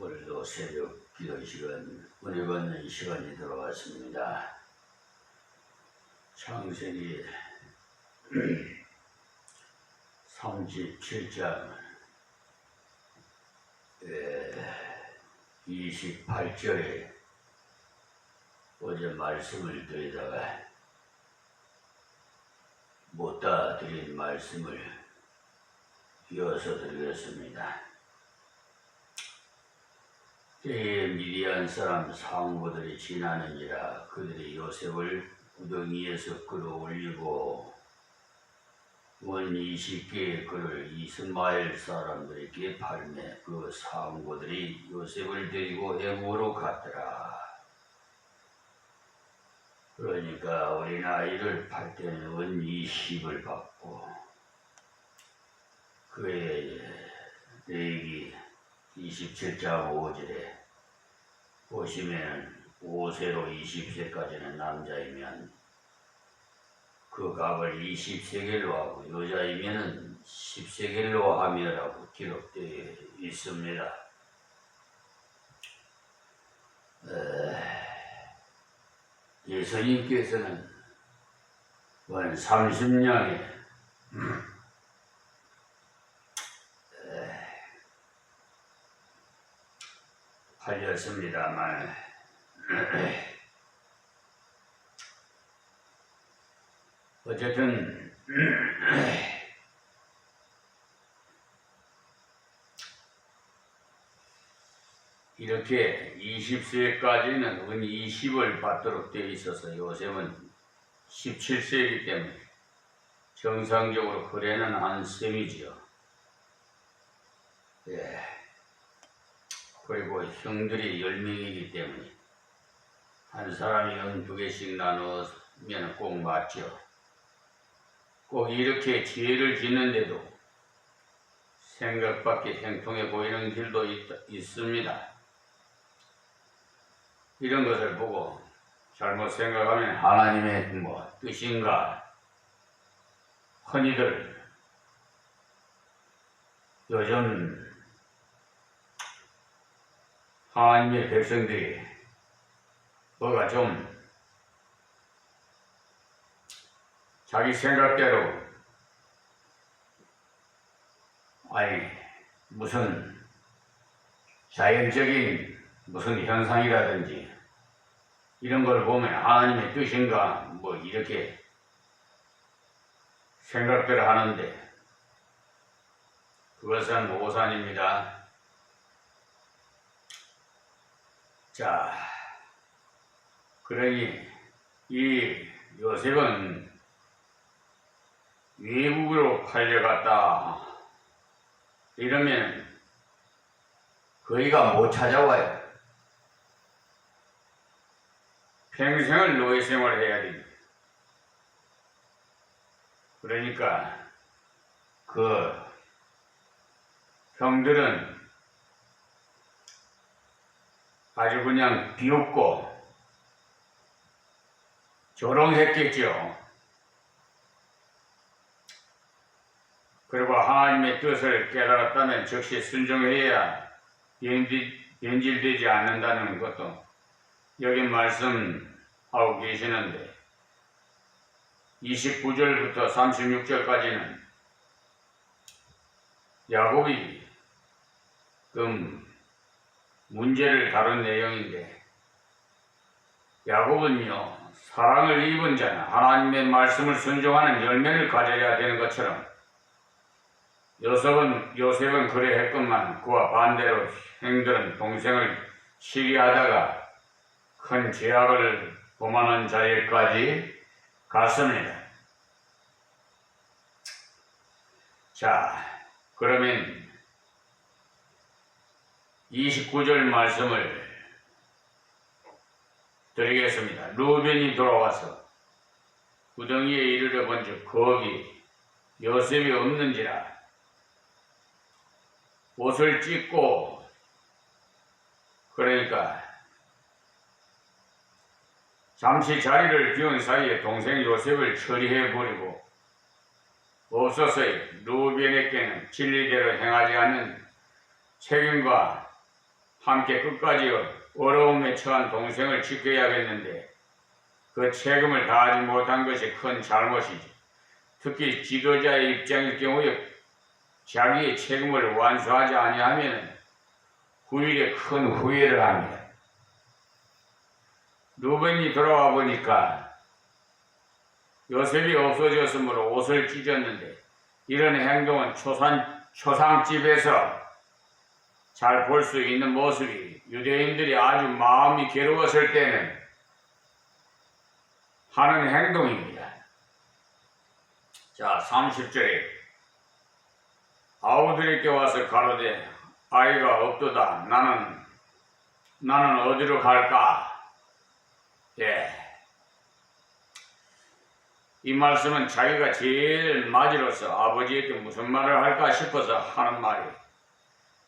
오늘도 새벽 기도 시간, 은혜 받는 시간이 들어왔습니다. 창세기 37장 28절에 어제 말씀을 드리다가 못다 드린 말씀을 이어서 드리겠습니다. 때에 미디안 사람 상고들이 지나는지라 그들이 요셉을 구덩이에서 끌어올리고 원 20개의 그를 이스마엘 사람들에게 팔매 그 상고들이 요셉을 데리고 애국으로 갔더라. 그러니까 어린아이를 팔 때는 원 20을 받고 그의 레위기 27장 5절에 보시면 5세로 20세까지는 남자이면 그 값을 20세겔로 하고 여자이면 10세겔로 하며라고 기록되어 있습니다. 예수님께서는 원 30냥에 팔렸습니다만 어쨌든 이렇게 20세까지는 은 20을 받도록 되어 있어서 요셉은 17세이기 때문에 정상적으로 거래는 한 셈이지요. 그리고 형들이 10명이기 때문에 한 사람이 형 2개씩 나누면 꼭 맞죠. 꼭 이렇게 죄를 짓는데도 생각 밖에 행통해 보이는 길도 있습니다. 이런 것을 보고 잘못 생각하면 하나님의 뜻인가? 흔히들 요즘 하나님의 백성들이 뭐가 좀 자기 생각대로 무슨 자연적인 무슨 현상이라든지 이런 걸 보면 하나님의 뜻인가 뭐 이렇게 생각들을 하는데 그것은 오산입니다. 자, 그러니 이 요셉은 외국으로 팔려갔다 이러면 거기가 못 찾아와요. 평생을 노예 생활을 해야 됩니다. 그러니까 그 형들은 아주 그냥 비웃고 조롱했겠죠. 그리고 하나님의 뜻을 깨달았다면 즉시 순종해야 변질되지 않는다는 것도 여기 말씀하고 계시는데 29절부터 36절까지는 야곱이 그 문제를 다룬 내용인데 야곱은요 사랑을 입은 자는 하나님의 말씀을 순종하는 열매를 가져야 되는 것처럼 요셉은 그래 했건만 그와 반대로 형들은 동생을 시기하다가 큰 죄악을 범하는 자리까지 갔습니다. 자, 그러면 29절 말씀을 드리겠습니다. 루벤이 돌아와서 구덩이에 이르러 본즉 거기 요셉이 없는지라 옷을 찢고 그러니까 잠시 자리를 비운 사이에 동생 요셉을 처리해버리고 없어서의 루벤에게는 진리대로 행하지 않는 책임과 함께 끝까지 어려움에 처한 동생을 지켜야겠는데 그 책임을 다하지 못한 것이 큰 잘못이지. 특히 지도자의 입장일 경우에 자기의 책임을 완수하지 아니하면 후일에 큰 후회를 합니다. 루벤이 돌아와 보니까 요셉이 없어졌으므로 옷을 찢었는데 이런 행동은 초상집에서 잘 볼 수 있는 모습이 유대인들이 아주 마음이 괴로웠을 때는 하는 행동입니다. 자, 30절에 아우들에게 와서 가로되 아이가 없도다. 나는 어디로 갈까? 예. 이 말씀은 자기가 제일 맞이로서 아버지에게 무슨 말을 할까 싶어서 하는 말이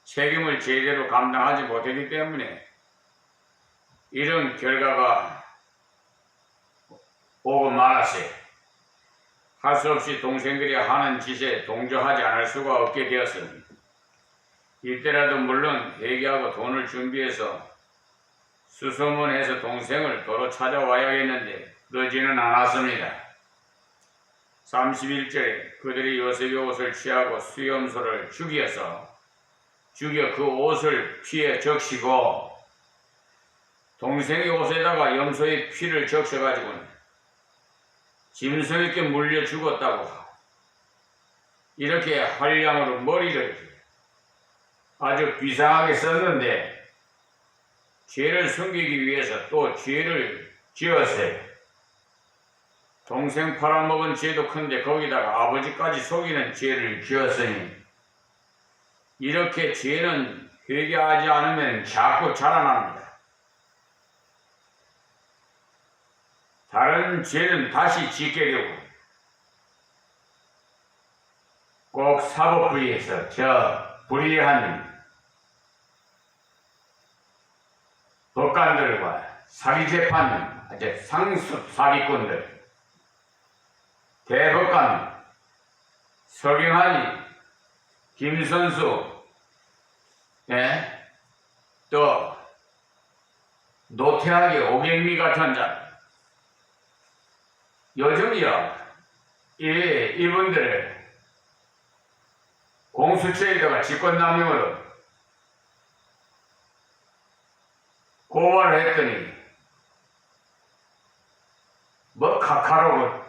책임을 제대로 감당하지 못했기 때문에 이런 결과가 오고 말았어요. 할 수 없이 동생들이 하는 짓에 동조하지 않을 수가 없게 되었습니다. 이때라도 물론 회개하고 돈을 준비해서 수소문해서 동생을 도로 찾아와야겠는데 그러지는 않았습니다. 31절에 그들이 요셉의 옷을 취하고 수염소를 죽여 그 옷을 피에 적시고 동생의 옷에다가 염소의 피를 적셔가지고는 짐승에게 물려 죽었다고 이렇게 한량으로 머리를 아주 비상하게 썼는데 죄를 숨기기 위해서 또 죄를 지었어요. 동생 팔아먹은 죄도 큰데 거기다가 아버지까지 속이는 죄를 지었으니 이렇게 죄는 회개하지 않으면 자꾸 자라납니다. 다른 죄는 다시 짓게 되고 꼭 사법부에서 저 불의한 법관들과 사기재판, 상습 사기꾼들, 대법관, 서경환이, 김선수, 또 노태학의 오경미 같은 자, 요즘이요, 이분들을 공수처에다가 직권남용으로 고발을 했더니 뭐 카카로고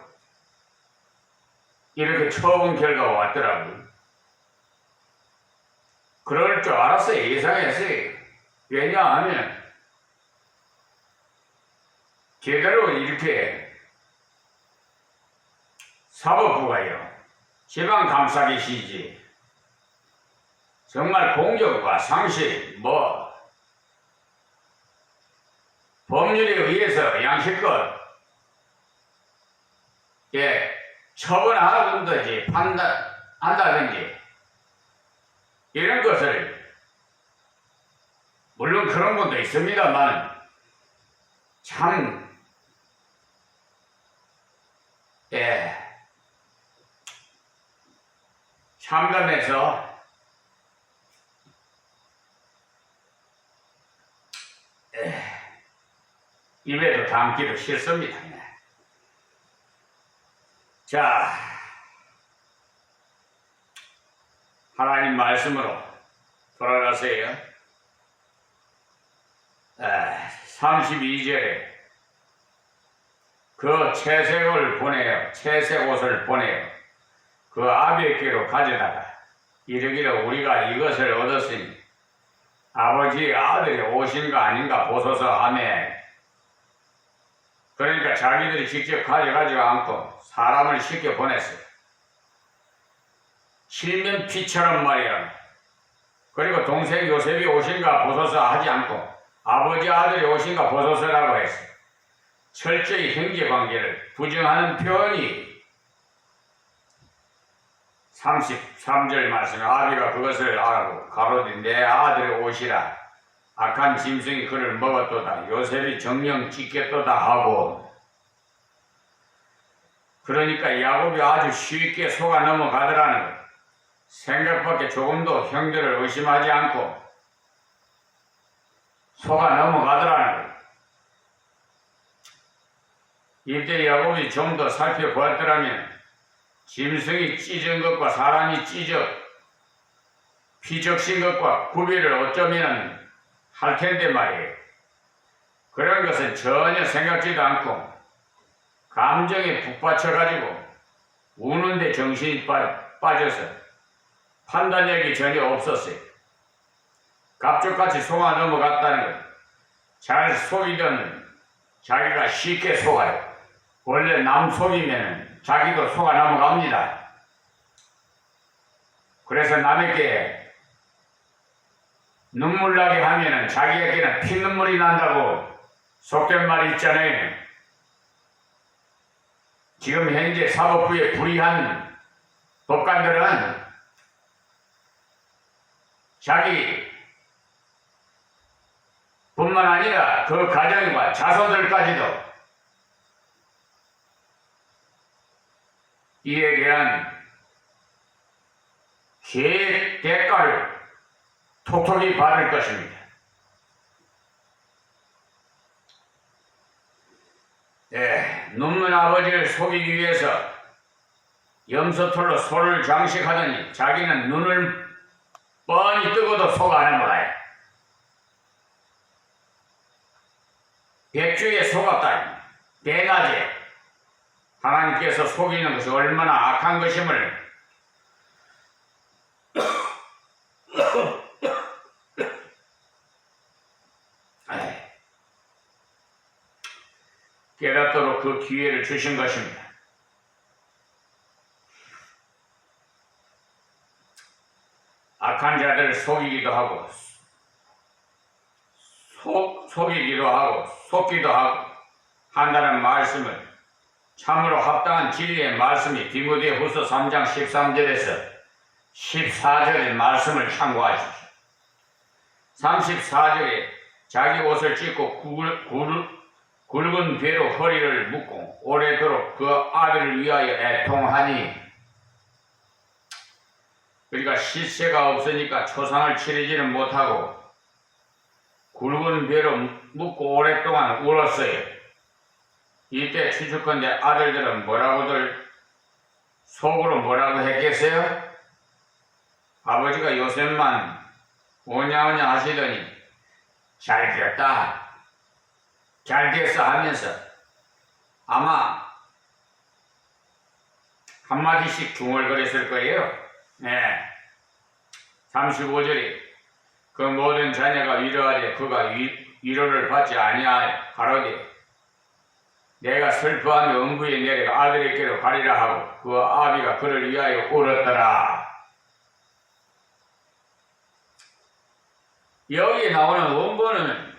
이렇게 처분 결과가 왔더라고요. 그럴 줄 알았어요. 예상했어요. 왜냐하면 제대로 이렇게 사법부가요, 지방감사기시지 정말 공정과 상식, 법률에 의해서 양식껏 처벌하든지 판단한다든지 이런 것을, 물론 그런 분도 있습니다만 참 참담해서 입에도 담기도 싫습니다. 자, 하나님 말씀으로 돌아가세요. 32절에 그 채색을 보내요. 채색 옷을 보내요. 그 아비에게로 가져다가 이르기를 우리가 이것을 얻었으니 아버지의 아들이 오신가 아닌가 보소서 하매, 그러니까 자기들이 직접 가져가지 않고 사람을 시켜 보냈어요. 칠면피처럼 말이야. 그리고 동생 요셉이 오신가 보소서 하지 않고 아버지 아들이 오신가 보소서라고 했어요. 철저히 형제관계를 부정하는 표현이 33절 말씀에 아비가 그것을 알고 가로되 내 아들이 오시라. 악한 짐승이 그를 먹었도다. 요셉이 정령 찢겠도다 하고, 그러니까 야곱이 아주 쉽게 속아 넘어가더라는 것. 생각밖에 조금도 형들을 의심하지 않고 속아 넘어가더라는 거예요. 이때 야곱이 좀 더 살펴보았더라면 짐승이 찢은 것과 사람이 찢어 피적신 것과 구별을 어쩌면 할 텐데 말이에요. 그런 것은 전혀 생각지도 않고 감정에 북받쳐가지고 우는데 정신이 빠져서 판단력이 전혀 없었어요. 갑툭같이 속아 넘어갔다는 것. 잘 속이던 자기가 쉽게 속아요. 원래 남 속이면 자기도 속아 넘어갑니다. 그래서 남에게 눈물 나게 하면은 자기에게는 피눈물이 난다고 속된 말이 있잖아요. 지금 현재 사법부의 불의한 법관들은 자기 뿐만 아니라 그 가정과 자손들까지도 이에 대한 대가를 톡톡히 받을 것입니다. 눕는 아버지를 속이기 위해서 염소털로 소를 장식하더니 자기는 눈을 뻔히 뜨고도 속아는 거예요. 백주에 속았다. 대낮에 하나님께서 속이는 것이 얼마나 악한 것임을 깨닫도록 그 기회를 주신 것입니다. 악한 자들을 속이기도 하고 속이기도 하고 속기도 하고 한다는 말씀을 참으로 합당한 진리의 말씀이 디모데후서 3장 13절에서 14절의 말씀을 참고하십시오. 34절에 자기 옷을 찢고 굵은 배로 허리를 묶고 오래도록 그 아들을 위하여 애통하니, 그러니까 시세가 없으니까 초상을 치르지는 못하고 굵은 배로 묶고 오랫동안 울었어요. 이때 추측컨대 아들들은 뭐라고들 속으로 뭐라고 했겠어요? 아버지가 요셉만 오냐오냐 하시더니 잘 되었다, 잘 됐어 하면서 아마 한마디씩 중얼거렸을 거예요. 35절에 그 모든 자녀가 위로하되 그가 위로를 받지 아니하여 가로되 내가 슬퍼하며 음부에 내려가 아들에게로 가리라 하고 그 아비가 그를 위하여 울었더라. 여기 나오는 원본은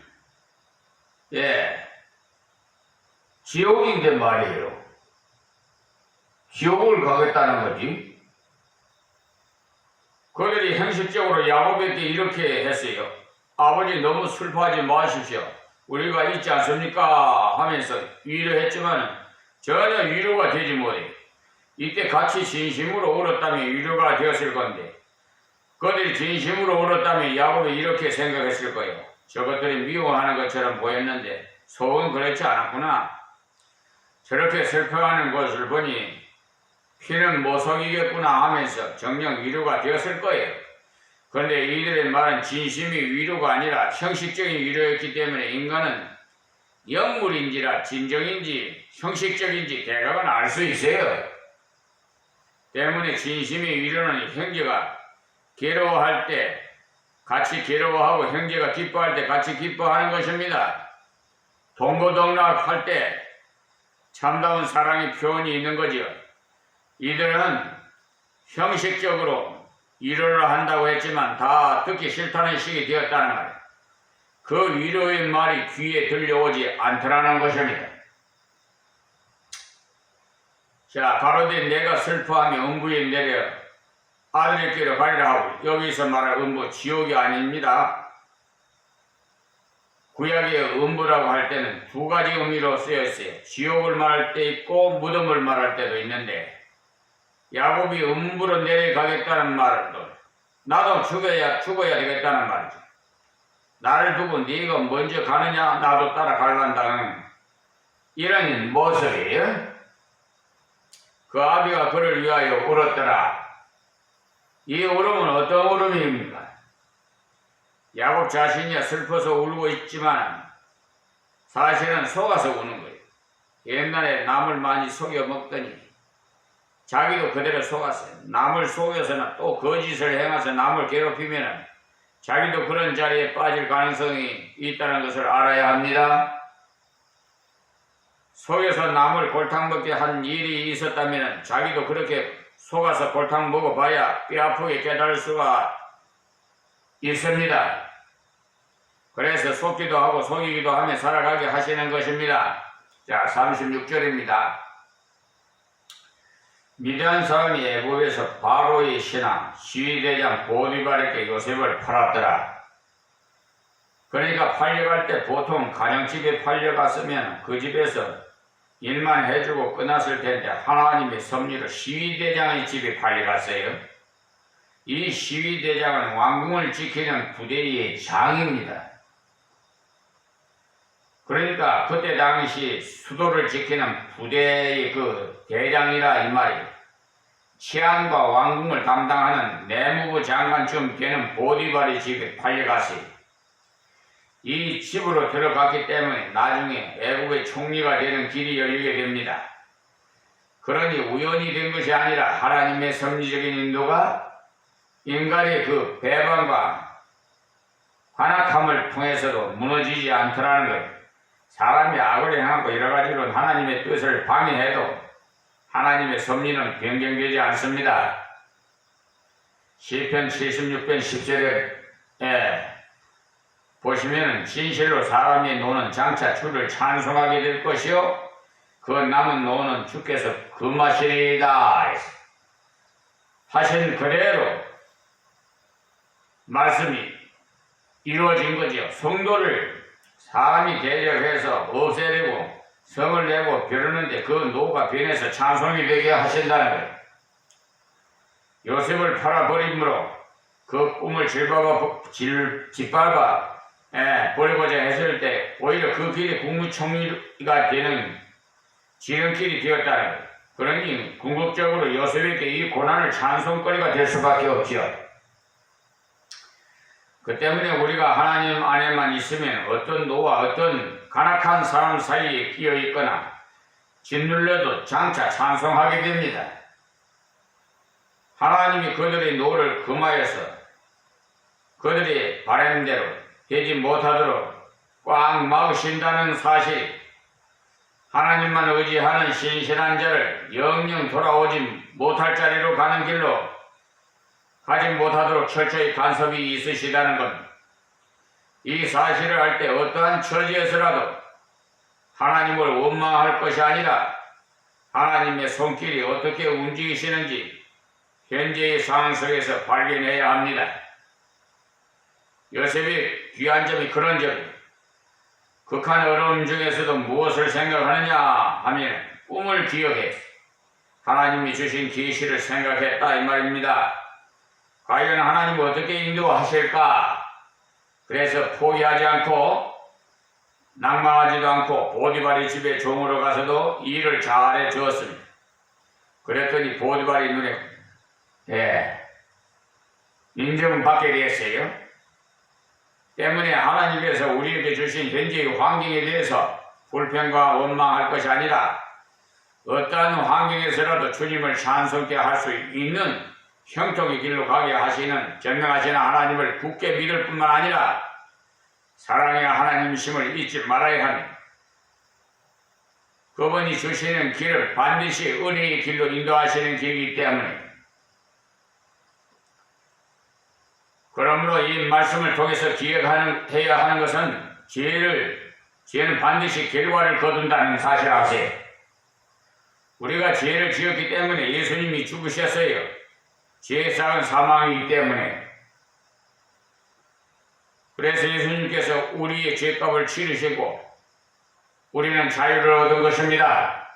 지옥인데 말이에요. 지옥을 가겠다는 거지. 그들이 형식적으로 야곱에게 이렇게 했어요. 아버지 너무 슬퍼하지 마십시오. 우리가 있지 않습니까? 하면서 위로했지만 전혀 위로가 되지 못해. 이때 같이 진심으로 울었다면 위로가 되었을 건데 그들이 진심으로 울었다면 야곱이 이렇게 생각했을 거예요. 저것들이 미워하는 것처럼 보였는데 속은 그렇지 않았구나. 저렇게 슬퍼하는 것을 보니 피는 못 속이겠구나 하면서 정녕 위로가 되었을 거예요. 그런데 이들의 말은 진심이 위로가 아니라 형식적인 위로였기 때문에 인간은 영물인지라 진정인지 형식적인지 대각은 알 수 있어요. 때문에 진심의 위로는 형제가 괴로워할 때 같이 괴로워하고 형제가 기뻐할 때 같이 기뻐하는 것입니다. 동고동락할 때 참다운 사랑의 표현이 있는 거지요. 이들은 형식적으로 위로를 한다고 했지만 다 듣기 싫다는 식이 되었다는 말이에요. 그 위로의 말이 귀에 들려오지 않더라는 것입니다. 자, 가로되 내가 슬퍼하며 음부에 내려 아들에게로 가리라 하고, 여기서 말할 음부 지옥이 아닙니다. 구약의 음부라고 할 때는 두 가지 의미로 쓰여 있어요. 지옥을 말할 때 있고 무덤을 말할 때도 있는데 야곱이 음부로 내려가겠다는 말도 나도 죽어야 되겠다는 말이죠. 나를 두고 네가 먼저 가느냐 나도 따라갈란다는 이런 모습이 그 아비가 그를 위하여 울었더라. 이 울음은 어떤 울음입니까? 야곱 자신이 슬퍼서 울고 있지만 사실은 속아서 우는 거예요. 옛날에 남을 많이 속여 먹더니 자기도 그대로 속았어요. 남을 속여서는 또 거짓을 행해서 남을 괴롭히면 자기도 그런 자리에 빠질 가능성이 있다는 것을 알아야 합니다. 속여서 남을 골탕 먹게 한 일이 있었다면 자기도 그렇게 속아서 골탕 먹어봐야 뼈아프게 깨달을 수가 있습니다. 그래서 속기도 하고 속이기도 하며 살아가게 하시는 것입니다. 자, 36절입니다. 미디안 사람이 애굽에서 바로의 신하 시위대장 보디발에게 요셉을 팔았더라. 그러니까 팔려갈 때 보통 가정집에 팔려갔으면 그 집에서 일만 해주고 끝났을 텐데 하나님의 섭리로 시위대장의 집에 팔려갔어요. 이 시위대장은 왕궁을 지키는 부대의 장입니다. 그러니까 그때 당시 수도를 지키는 부대의 그 대장이라 이 말이에요. 치안과 왕궁을 담당하는 내무부 장관쯤 되는 보디발의 집에 팔려갔어요. 이 집으로 들어갔기 때문에 나중에 애국의 총리가 되는 길이 열리게 됩니다. 그러니 우연히 된 것이 아니라 하나님의 섭리적인 인도가 인간의 그 배반과 관악함을 통해서도 무너지지 않더라는 거예요. 사람이 악을 행하고 여러 가지로 하나님의 뜻을 방해해도 하나님의 섭리는 변경되지 않습니다. 시편 76편 10절에 보시면 진실로 사람이 노는 장차 주를 찬송하게 될 것이요 그 남은 노는 주께서 금하시리이다 하신 그대로 말씀이 이루어진 거죠. 성도를 사람이 대적해서 없애려고 성을 내고 벼르는데 그 노가 변해서 찬송이 되게 하신다는 거예요. 요셉을 팔아버림으로 그 꿈을 짓밟아 버리고자 했을 때 오히려 그 길이 국무총리가 되는 지름길이 되었다는 거예요. 그러니 궁극적으로 요셉에게 이 고난을 찬송거리가 될 수밖에 없지요. 그 때문에 우리가 하나님 안에만 있으면 어떤 노와 어떤 간악한 사람 사이에 끼어 있거나 짓눌려도 장차 찬송하게 됩니다. 하나님이 그들의 노를 금하여서 그들의 바람대로 되지 못하도록 꽉 막으신다는 사실, 하나님만 의지하는 신실한 자를 영영 돌아오지 못할 자리로 가는 길로 가지 못하도록 철저히 간섭이 있으시다는 것, 이 사실을 알 때 어떠한 처지에서라도 하나님을 원망할 것이 아니라 하나님의 손길이 어떻게 움직이시는지 현재의 상황 속에서 발견해야 합니다. 요셉이 귀한 점이 그런 점이에요. 극한 어려움 중에서도 무엇을 생각하느냐 하면 꿈을 기억해 하나님이 주신 계시를 생각했다 이 말입니다. 과연 하나님은 어떻게 인도하실까? 그래서 포기하지 않고 낭망하지도 않고 보디발의 집에 종으로 가서도 일을 잘해 주었습니다. 그랬더니 보디발의 눈에 인정받게 됐어요. 때문에 하나님께서 우리에게 주신 현재의 환경에 대해서 불평과 원망할 것이 아니라 어떠한 환경에서라도 주님을 찬송케 할 수 있는 형통의 길로 가게 하시는 전능하신 하나님을 굳게 믿을 뿐만 아니라 사랑의 하나님이심을 잊지 말아야 합니다. 그분이 주시는 길을 반드시 은혜의 길로 인도하시는 길이기 때문에, 그러므로 이 말씀을 통해서 기억해야 하는 것은 죄는 반드시 결과를 거둔다는 사실 아세요? 우리가 죄를 지었기 때문에 예수님이 죽으셨어요. 죄의 삭은 사망이기 때문에. 그래서 예수님께서 우리의 죄값을 치르시고 우리는 자유를 얻은 것입니다.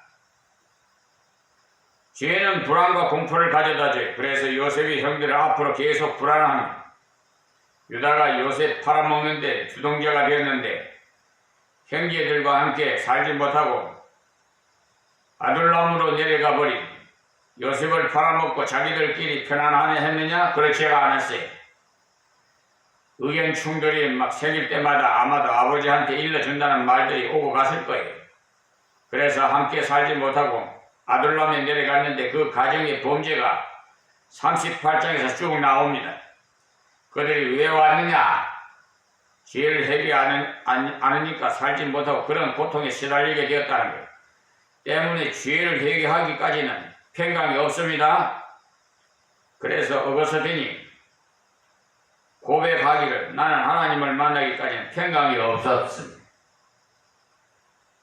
죄는 불안과 공포를 가져다줘요. 그래서 요셉이 형들을 앞으로 계속 불안합니다. 유다가 요셉 팔아먹는데 주동자가 되었는데 형제들과 함께 살지 못하고 아둘람으로 내려가 버린 요셉을 팔아먹고 자기들끼리 편안하게 했느냐? 그렇지가 않았어요. 의견 충돌이 막 생길 때마다 아마도 아버지한테 일러준다는 말들이 오고 갔을 거예요. 그래서 함께 살지 못하고 아둘람에 내려갔는데 그 가정의 범죄가 38장에서 쭉 나옵니다. 그들이 왜 왔느냐? 죄를 해기 않으니까 살지 못하고 그런 고통에 시달리게 되었다는 거예요. 때문에 죄를 회개하기까지는 평강이 없습니다. 그래서 어거스틴이 고백하기를 나는 하나님을 만나기까지는 평강이 없었습니다.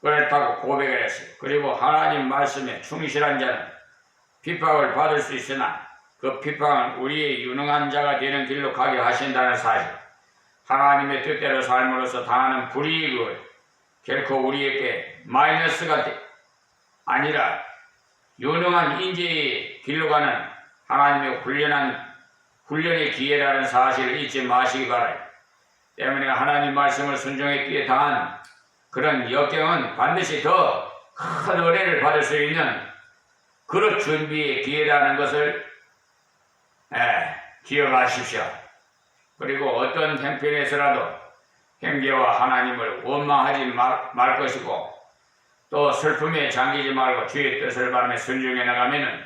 그렇다고 고백을 했어요. 그리고 하나님 말씀에 충실한 자는 핍박을 받을 수 있으나 그 핍박은 우리의 유능한 자가 되는 길로 가게 하신다는 사실. 하나님의 뜻대로 삶으로써 당하는 불이익을 결코 우리에게 마이너스가 아니라 유능한 인재의 길로 가는 하나님의 훈련의 기회라는 사실을 잊지 마시기 바라요. 때문에 하나님 말씀을 순종했기에 당한 그런 역경은 반드시 더 큰 은혜를 받을 수 있는 그런 준비의 기회라는 것을 기억하십시오. 그리고 어떤 형편에서라도 형제와 하나님을 원망하지 말 것이고 또 슬픔에 잠기지 말고 주의 뜻을 바라며 순종해 나가면은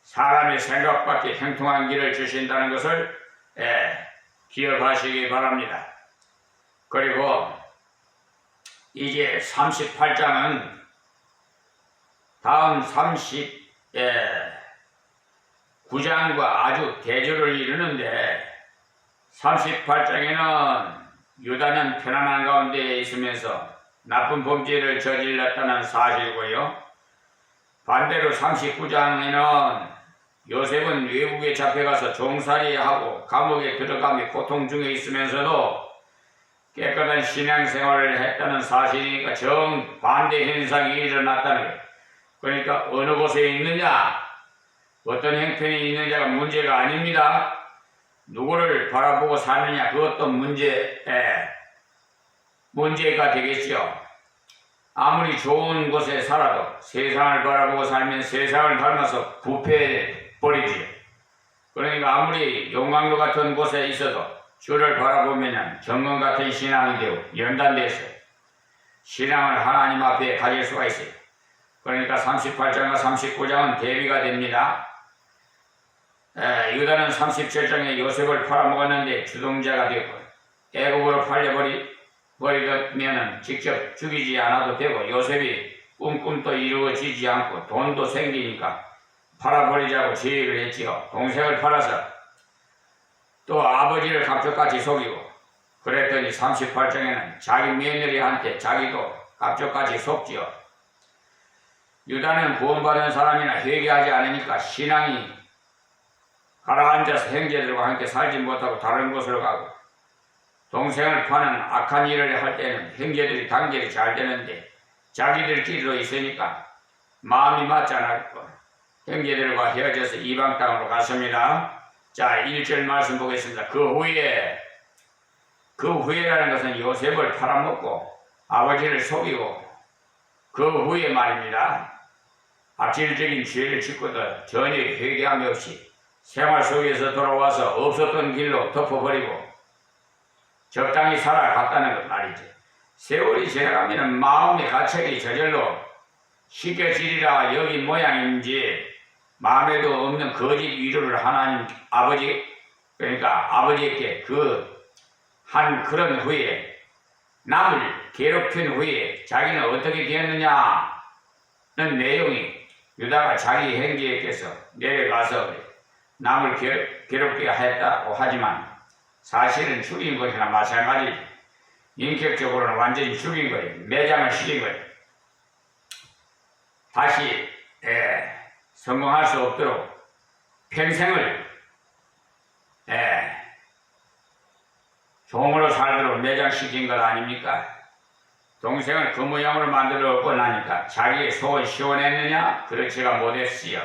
사람의 생각밖에 형통한 길을 주신다는 것을 기억하시기 바랍니다. 그리고 이제 38장은 다음 39장과 아주 대조를 이루는데 38장에는 유다는 편안한 가운데 있으면서 나쁜 범죄를 저질렀다는 사실이고요. 반대로 39장에는 요셉은 외국에 잡혀가서 종살이하고 감옥에 들어가며 고통 중에 있으면서도 깨끗한 신앙생활을 했다는 사실이니까 정반대 현상이 일어났다는 거예요. 그러니까 어느 곳에 있느냐, 어떤 형편이 있느냐가 문제가 아닙니다. 누구를 바라보고 사느냐, 그것도 문제가 되겠죠. 아무리 좋은 곳에 살아도 세상을 바라보고 살면 세상을 닮아서 부패해버리지. 그러니까 아무리 용광로 같은 곳에 있어도 주를 바라보면 정금 같은 신앙이 되고 연단돼서 신앙을 하나님 앞에 가질 수가 있어요. 그러니까 38장과 39장은 대비가 됩니다. 유다는 37장에 요셉을 팔아먹었는데 주동자가 되고 애국으로 팔려버리면 직접 죽이지 않아도 되고 요셉이 꿈도 이루어지지 않고 돈도 생기니까 팔아버리자고 제의를 했지요. 동생을 팔아서 또 아버지를 갑툭같이 속이고 그랬더니 38장에는 자기 며느리한테 자기도 갑툭같이 속지요. 유다는 구원받은 사람이나 회개하지 않으니까 신앙이 가라앉아서 형제들과 함께 살지 못하고 다른 곳으로 가고 동생을 파는 악한 일을 할 때는 형제들이 단결이 잘 되는데 자기들끼리로 있으니까 마음이 맞지 않았고 형제들과 헤어져서 이방 땅으로 갔습니다. 자, 1절 말씀 보겠습니다. 그 후에라는 것은 요셉을 팔아먹고 아버지를 속이고 그 후에 말입니다. 악질적인 죄를 짓고도 전혀 회개함이 없이 생활 속에서 돌아와서 없었던 길로 덮어버리고 적당히 살아갔다는 것 말이죠. 세월이 지나가면 마음의 가책이 저절로 씻겨지리라 여기 모양인지 마음에도 없는 거짓 위로를 하나님 아버지 그러니까 아버지에게 한 그런 후에 남을 괴롭힌 후에 자기는 어떻게 되었느냐는 내용이 유다가 자기 형제에게서 내려가서 남을 괴롭게 했다고 하지만 사실은 죽인 것이나 마찬가지. 인격적으로는 완전히 죽인 거예요. 매장을 시킨 거예요. 다시 성공할 수 없도록 평생을 종으로 살도록 매장시킨 것 아닙니까? 동생을 그 모양으로 만들어 나니까 자기의 속은 시원했느냐? 그렇지가 못했지요.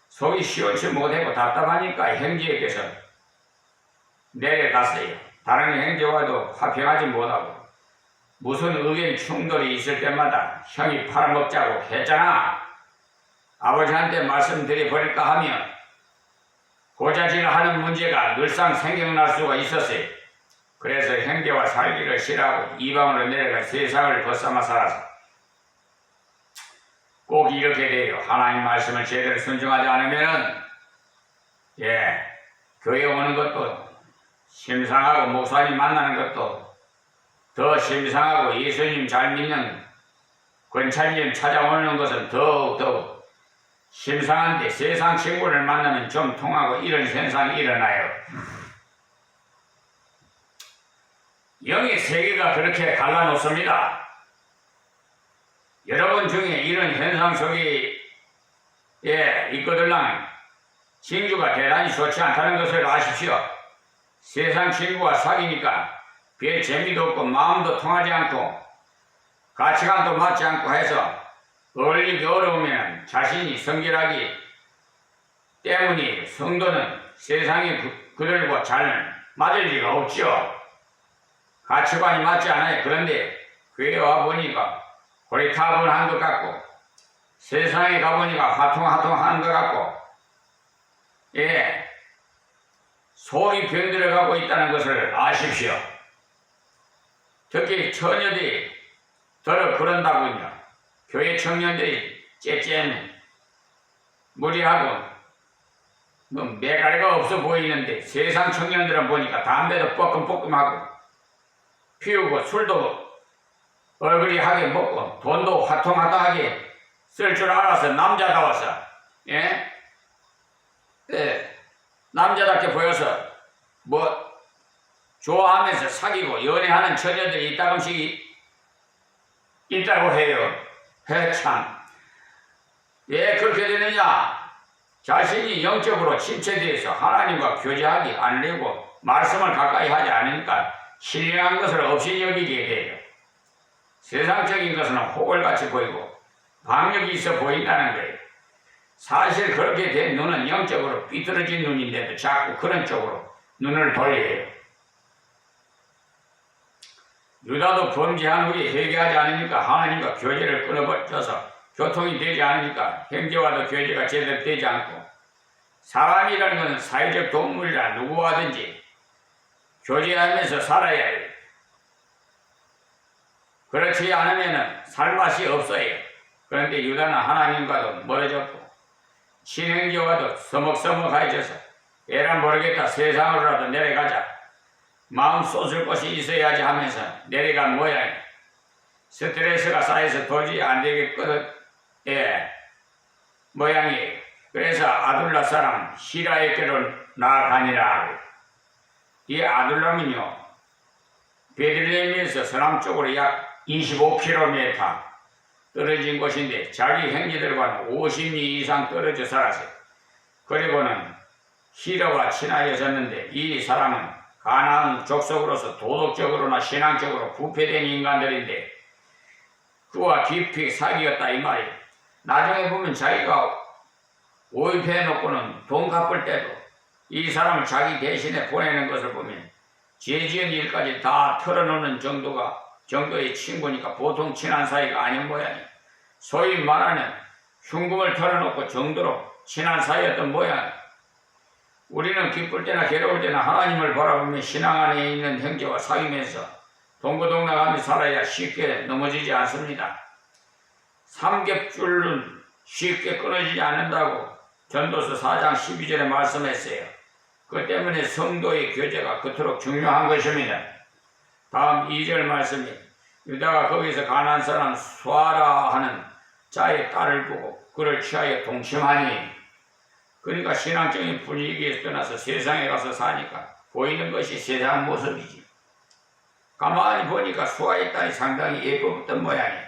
속이 시원치 못하고 답답하니까 형제에게서 내려갔어요. 다른 형제와도 화평하지 못하고 무슨 의견 충돌이 있을 때마다 형이 팔아먹자고 했잖아. 아버지한테 말씀드려 버릴까 하면 고자질 하는 문제가 늘상 생각날 수가 있었어요. 그래서 형제와 살기를 싫어하고 이방으로 내려가 세상을 벗삼아 살아서 꼭 이렇게 돼요. 하나님 말씀을 제대로 순종하지 않으면은 교회 오는 것도 심상하고 목사님 만나는 것도 더 심상하고 예수님 잘 믿는 권찰님 찾아오는 것은 더욱 심상한데 세상 친구를 만나면 좀 통하고 이런 현상이 일어나요. 영의 세계가 그렇게 갈라놓습니다. 여러분 중에 이런 현상 속에 있거들랑 친구가 대단히 좋지 않다는 것을 아십시오. 세상 친구와 사귀니까 별 재미도 없고 마음도 통하지 않고 가치관도 맞지 않고 해서 어울리기 어려우면 자신이 성결하기 때문에 성도는 세상에 그들과 잘 맞을 리가 없죠. 가치관이 맞지 않아요. 그런데 교회 와보니까 고리타분한 것 같고 세상에 가보니까 화통하는 것 같고 속이 병들어가고 있다는 것을 아십시오. 특히 처녀들이 더러 그런다군요. 교회 청년들이 째째는 무리하고 매가리가 없어 보이는데 세상 청년들은 보니까 담배도 뻐끔뻐끔하고 피우고 술도 얼그리하게 먹고 돈도 화통하게 쓸 줄 알아서 남자다워서 남자답게 보여서 좋아하면서 사귀고 연애하는 처녀들이 이따금씩 있다고 해요. 참. 왜 그렇게 되느냐? 자신이 영적으로 침체되어서 하나님과 교제하기 않으려고 말씀을 가까이 하지 않으니까 신령한 것을 없이 여기게 돼요. 세상적인 것은 호걸같이 보이고 박력이 있어 보인다는 거예요. 사실 그렇게 된 눈은 영적으로 삐뚤어진 눈인데도 자꾸 그런 쪽으로 눈을 돌려요. 유다도 범죄한 후에 회개하지 않으니까 하나님과 교제를 끊어버려서 교통이 되지 않으니까 형제와도 교제가 제대로 되지 않고 사람이라는 것은 사회적 동물이라 누구와든지 교제하면서 살아야 해요. 그렇지 않으면 살 맛이 없어요. 그런데 유다는 하나님과도 멀어졌고 친형제와도 서먹서먹해져서 에라 모르겠다 세상으로라도 내려가자 마음 쏟을 것이 있어야지 하면서 내려간 모양이에요. 스트레스가 쌓여서 도저히 안 되겠거든 모양이에요. 그래서 아둘라 사람 히라에게로 나아가니라. 이 아둘람은요 베들레헴에서 서남 쪽으로 약 25km 떨어진 곳인데 자기 형제들과는 50리 이상 떨어져 살았어요. 그리고는 히라와 친하여졌는데 이 사람은 가나안 족속으로서 도덕적으로나 신앙적으로 부패된 인간들인데 그와 깊이 사귀었다 이 말이에요. 나중에 보면 자기가 오입해놓고는 돈 갚을 때도 이 사람을 자기 대신에 보내는 것을 보면 죄 지은 일까지 다 털어놓는 정도의 친구니까 보통 친한 사이가 아닌 모양이에요. 소위 말하는 흉금을 털어놓고 정도로 친한 사이였던 모양이에요. 우리는 기쁠 때나 괴로울 때나 하나님을 바라보며 신앙 안에 있는 형제와 사귀면서 동고동락하며 살아야 쉽게 넘어지지 않습니다. 삼겹줄은 쉽게 끊어지지 않는다고 전도서 4장 12절에 말씀했어요. 그 때문에 성도의 교제가 그토록 중요한 것입니다. 다음 2절 말씀이 유다가 거기서 가나안 사람 수아라 하는 자의 딸을 보고 그를 취하여 동침하니 그러니까 신앙적인 분위기에서 떠나서 세상에 가서 사니까 보이는 것이 세상 모습이지. 가만히 보니까 수아의 딸이 상당히 예뻤던 모양이에요.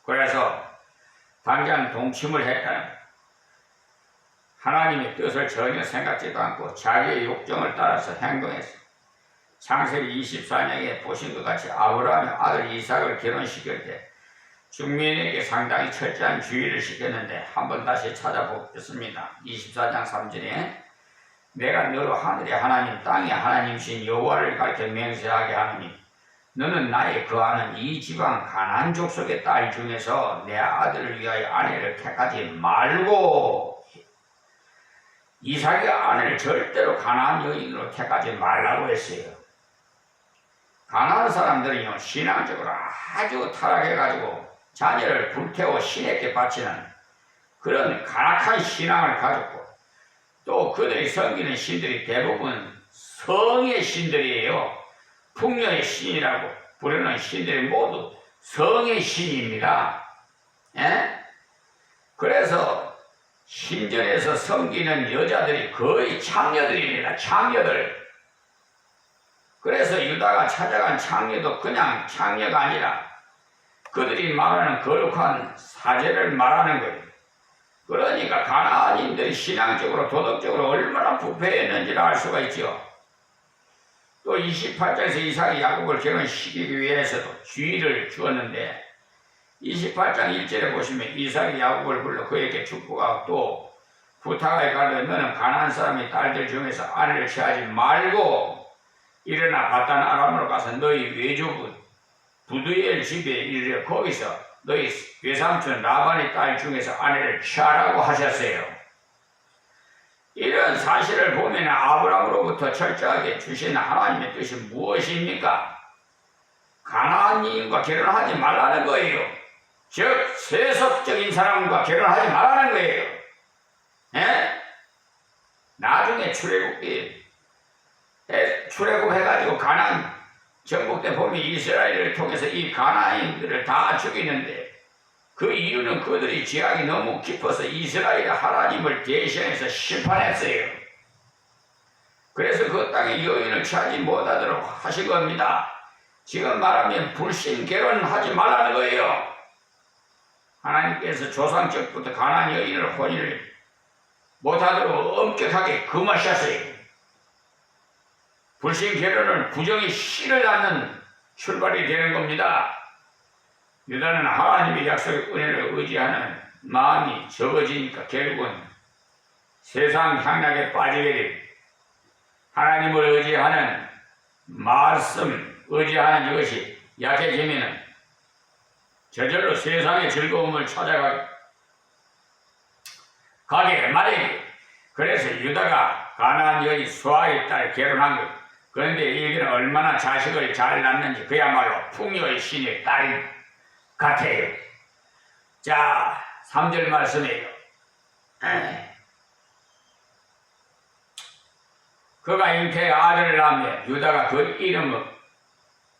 그래서 당장 동침을 했다는 거예요. 하나님의 뜻을 전혀 생각지도 않고 자기의 욕정을 따라서 행동했어요. 창세기 24장에 보신 것 같이 아브라함의 아들 이삭을 결혼시킬 때 중민에게 상당히 철저한 주의를 시켰는데 한번 다시 찾아보겠습니다. 24장 3절에 내가 너로 하늘의 하나님 땅의 하나님이신 여호와를 가르쳐 맹세하게 하노니 너는 나의 거하는 이 지방 가나안 족속의 딸 중에서 내 아들을 위하여 아내를 택하지 말고 이삭의 아내를 절대로 가나안 여인으로 택하지 말라고 했어요. 가나안 사람들은요 신앙적으로 아주 타락해가지고 자녀를 불태워 신에게 바치는 그런 간악한 신앙을 가졌고 또 그들이 섬기는 신들이 대부분 성의 신들이에요. 풍요의 신이라고 부르는 신들이 모두 성의 신입니다. 그래서 신전에서 섬기는 여자들이 거의 창녀들입니다. 창녀들. 그래서 유다가 찾아간 창녀도 그냥 창녀가 아니라 그들이 말하는 거룩한 사제를 말하는 거예요. 그러니까 가나안인들이 신앙적으로 도덕적으로 얼마나 부패했는지를 알 수가 있죠. 또 28장에서 이삭이 야곱을 결혼시키기 위해서도 주의를 주었는데 28장 1절에 보시면 이삭이 야곱을 불러 그에게 축복하고 또 부탁하여 가르쳐 너는 가나안 사람의 딸들 중에서 아내를 취하지 말고 일어나 바단 아람으로 가서 너희 외조부 부두엘 집에 이르러 거기서 너희 외삼촌 라반의 딸 중에서 아내를 취하라고 하셨어요. 이런 사실을 보면 아브라함으로부터 철저하게 주신 하나님의 뜻이 무엇입니까? 가나안인과 결혼하지 말라는 거예요. 즉 세속적인 사람과 결혼하지 말라는 거예요. 나중에 출애굽해가지고 가나안 정복 때 보면 이스라엘을 통해서 이 가나안인들을 다 죽이는데 그 이유는 그들이 죄악이 너무 깊어서 이스라엘 하나님을 대신해서 심판했어요. 그래서 그 땅에 여인을 취하지 못하도록 하신 겁니다. 지금 말하면 불신 결혼하지 말라는 거예요. 하나님께서 조상적부터 가나안 여인을 혼인을 못하도록 엄격하게 금하셨어요. 불신 결혼은 부정의 씨를 낳는 출발이 되는 겁니다. 유다는 하나님의 약속의 은혜를 의지하는 마음이 적어지니까 결국은 세상 향락에 빠지게 됩니다. 하나님을 의지하는 말씀, 의지하는 이것이 약해지면 저절로 세상의 즐거움을 찾아가게 말이에요. 그래서 유다가 가나안 여인 수아의 딸 결혼한 것. 그런데 이게 얼마나 자식을 잘 낳는지 그야말로 풍요의 신의 딸 같아요. 자, 3절 말씀이에요. 그가 잉태에 아들을 낳으며 유다가 그 이름을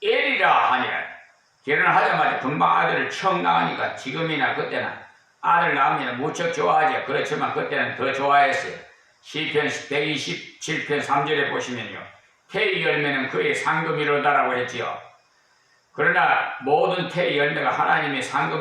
엘이라 하니라. 결혼하자마자 금방 아들을 청 낳으니까 지금이나 그때나 아들 낳으면 무척 좋아하죠. 그렇지만 그때는 더 좋아했어요. 시편 127편 3절에 보시면요. 태의 열매는 그의 상금이로다라고 했지요. 그러나 모든 태의 열매가 하나님의 상금이